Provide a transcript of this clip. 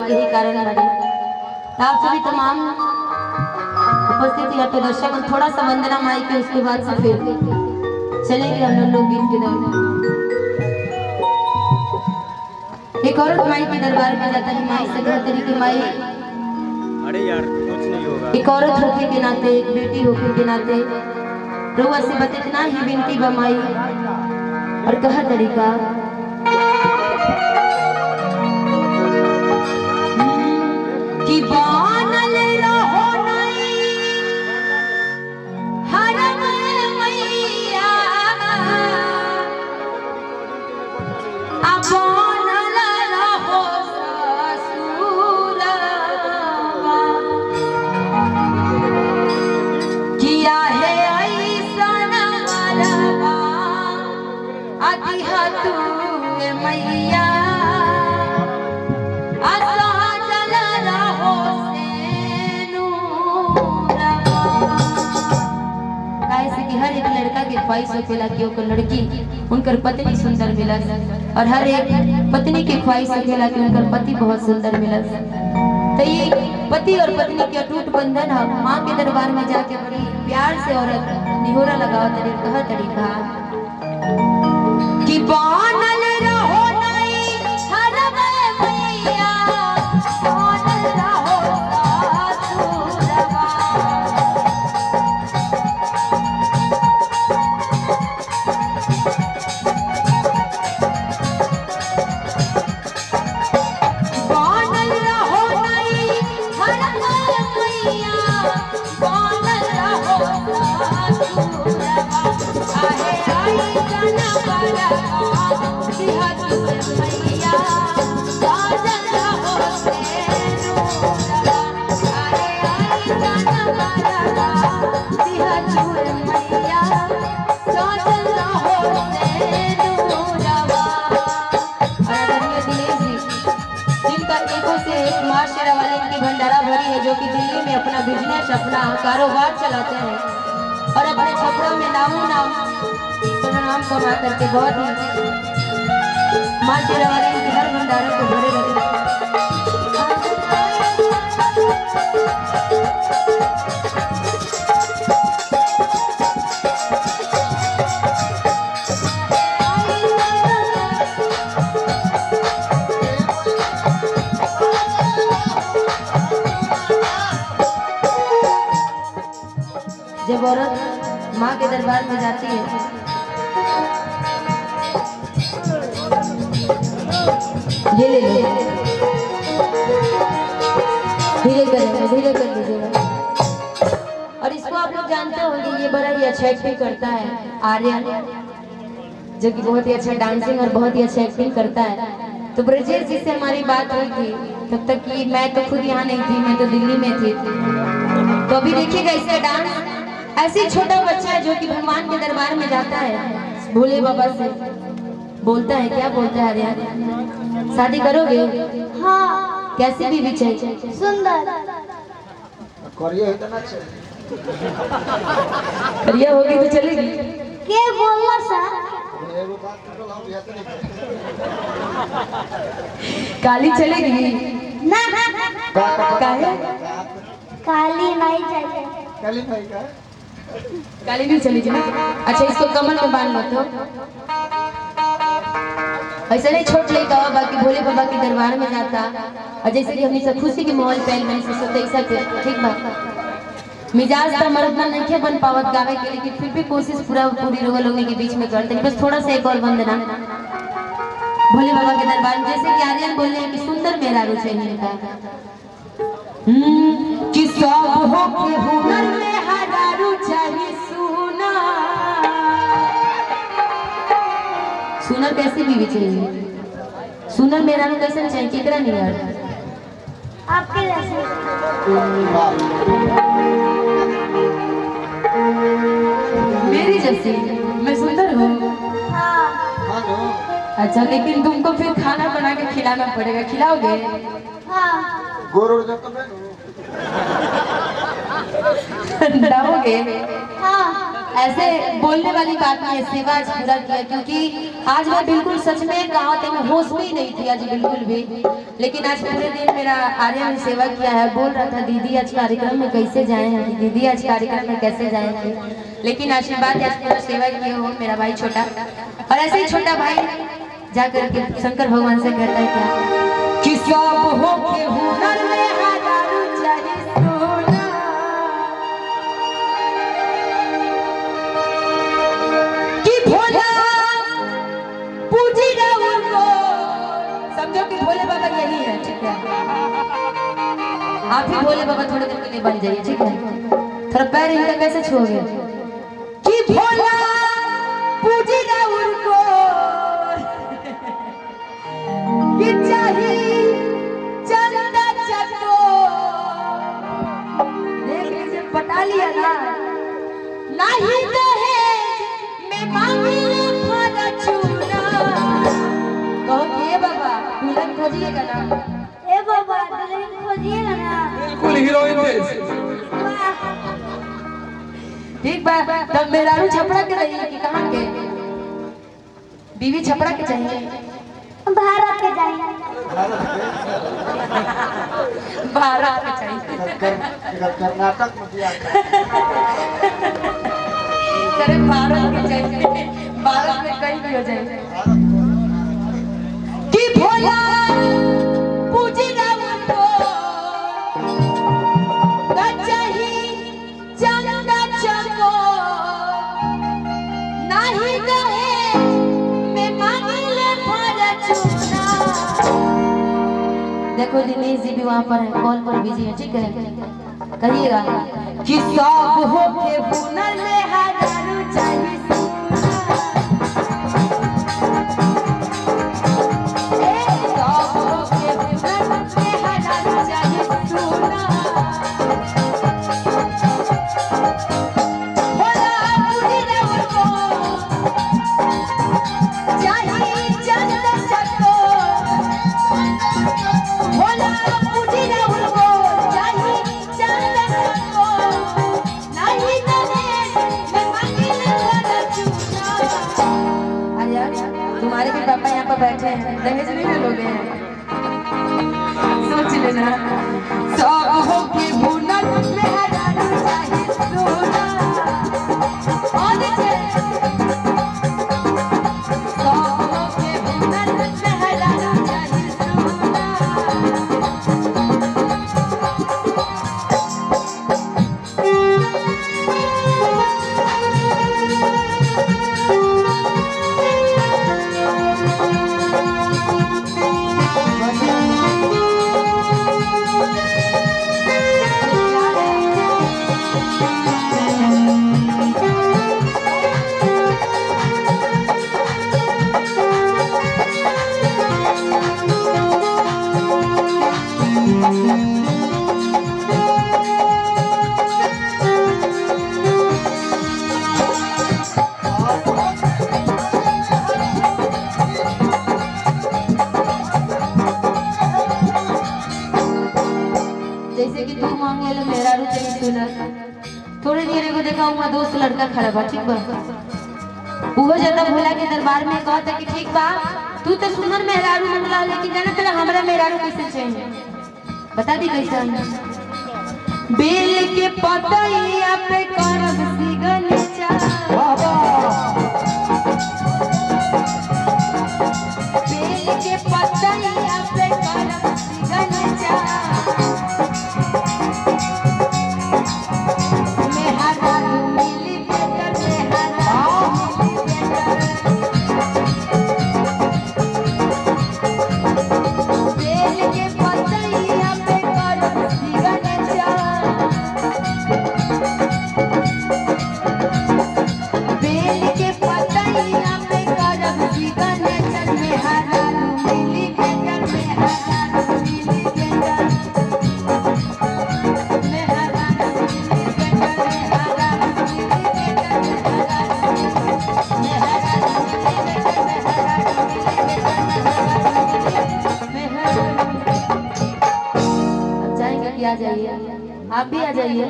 यही कारण बने। आप सभी तमाम उपस्थित यहाँ पे दर्शक थोड़ा सा वंदना माई के, उसके बाद से फिर चलेंगे हम लोग गीत के दौर। एक औरत माई के दरबार में जाता है, माई से कहते हैं कि माई, अरे यार कुछ नहीं होगा। एक औरत होके के नाते, एक बेटी होके के नाते रुआ से बस इतना ही विनती बा माई। और कहा तरीका कि बानल रहो नहीं हरम मैया, बानल रहो ससुरवा, किया है ऐसन मरवा अतिहा तू मैया, हर एक लड़का के ख्वाहिश होखेला कि ओकर लड़की उनकर पत्नी सुंदर मिलस, और हर एक पत्नी के ख्वाहिश होखेला कि उनकर पति बहुत सुंदर मिलस। तो ये पति और पत्नी के अटूट बंधन है। माँ के दरबार में जाके बड़ी प्यार से औरत निहोरा लगावा तरी, कहा तरीका कि बानल रहो नहीं हरम मैया, बानल रहो ससुरवा, भंडारा भरी है, जो कि दिल्ली में अपना बिजनेस, अपना कारोबार चलाते हैं और अपने छपड़ों में नामों नाम नाम कमा करके बहुत ही माँ शेरा वाले के हर भंडारों को भरे रहते हैं। जब औरत माँ के दरबार में जाती है, ये ले लो, धीरे कर लीजिएगा। और इसको आप लोग जानते होंगे, ये बड़ा ही अच्छा एक्टिंग करता है आर्यन, जो कि बहुत ही अच्छा डांसिंग और बहुत ही अच्छा एक्टिंग करता है। तो ब्रजेश जी से हमारी बात हुई थी, तब तक कि मैं तो खुद यहाँ नहीं थी, मैं तो दिल्ली में थी। तो अभी देखिएगा इसका डांस। ऐसे छोटा बच्चा है जो कि भगवान के दरबार में जाता है, भोले बाबा से बोलता है, क्या बोलता है यार, शादी करोगे? हाँ। कैसी बीवी चाहिए? सुंदर। करिया होगी तो चलेगी। के बोलला सा? काली चलेगी? ना। काहे? काली नहीं चाहिए। काली भी चलेगी ना? अच्छा, इसको कमर में बांध लो। तो ऐसा नहीं छोट लेगा, बाकी भोले बाबा के दरबार में जाता, और जैसे कि हमने सब खुशी के माहौल पहल में सोचते ऐसा ठीक बात। मिजाज तो हमारा उतना नहीं बन पावत गावे के, लेकिन फिर भी कोशिश पूरी लोगों के बीच में करते हैं। बस थोड़ा सा एक और वंदना भोले बाबा के दरबार में, जैसे कि आर्यन बोल रहे हैं कि सुंदर मेरा चाहिए था कि सब हो के हुनर में हजारू चाहिए सुना। सुनर कैसी बीवी चाहिए? सुनर मेरा कैसे चाहिए? कितना नहीं यार आपके जैसे। मेरी जैसी? मैं सुंदर हूँ? हाँ। अच्छा, लेकिन तुमको फिर खाना बना के खिलाना पड़ेगा, खिलाओगे? हाँ। लाओगे? हाँ। ऐसे बोलने वाली बात नहीं है, सेवा आज पूरा किया, क्योंकि आज मैं बिल्कुल सच में कहा था, मैं होश में ही नहीं थी आज बिल्कुल भी। लेकिन आज पूरे दिन मेरा आर्यन ने सेवा किया है। बोल रहा था दीदी आज कार्यक्रम में कैसे जाएंगे, दीदी आज कार्यक्रम में कैसे जाएंगे। लेकिन आशीर्वाद आज पूरा सेवा किए हो मेरा भाई छोटा। और ऐसे ही छोटा भाई जाकर के शंकर भगवान से कहता है क्या कि सब हो के हुनर में हजारों चाहे सोना, कि भोला पूजी रावण को। समझो कि भोले बाबा यही है, ठीक है। आप ही भोले बाबा थोड़े दिन के लिए बन जाइए, ठीक है। थोड़ा पैर इनका कैसे छोड़ोगे कि भोला पूजी रावण को, कि चाहिए चंदा चको। देख लीजिए पटा लिया ना, नहीं दहेज में मांगे फरचूना। कहो कि ये बाबा दुल्हन खोजिएगा ना, ए बाबा दुल्हन खोजिएगा ना। बिल्कुल हीरोइन जैसे। वाह, ठीक बा। तब मेहरारू छपड़ा के रही कि कहाँ के बीवी छपड़ा के चाहिए, भारत के जाएंगे। भारत के चाहिए। कर्नाटक में दिया करे भारत के चाहिए, भारत में कहीं भी हो जाए। कि भोला पूजी रावण को, चाहिए चंदा चको। नहीं दहेज में मांगे फरचूना। देखो दिनेश जी भी वहाँ पर है, कॉल पर बिजी है, ठीक है। कहिएगा कि सब हो के हुनर में हजारों चाहिए सोना। ए सब हो के हुनर में हजारों चाहिए सोना। भोला पूरी रावण को, चाहिए चंदा चको। भोला पूजी रावण को, चाहिए चंदा चको। नहीं दहेज में मांगे फरचूना। अरे यार तुम्हारे भी पापा यहाँ पर बैठे हैं, दहेज नहीं ले लोगे? सोच लेना। सब हो के हुनर में हजारों चाहिए सोना। और देखिए सब हो के हुनर में हजारों चाहिए सोना। जैसे कि तू मांगे लो मेरा रू चाहिए सुनर। थोड़ी देर को देखा हुआ दोस्त लड़का खड़ा बा, ठीक बा। वो ज्यादा भोला के दरबार में कहता कि ठीक बा तू तो सुनर मेहरारू मंगला, लेकिन जाने तेरा हमरा मेहरारू कैसे चाहिए बता दी कैसे। बेल के पतैया पे करब सिगनेचा। बेल के पतैया पे करब सिगनेचा। आ जाइए, आप भी आ जाइए।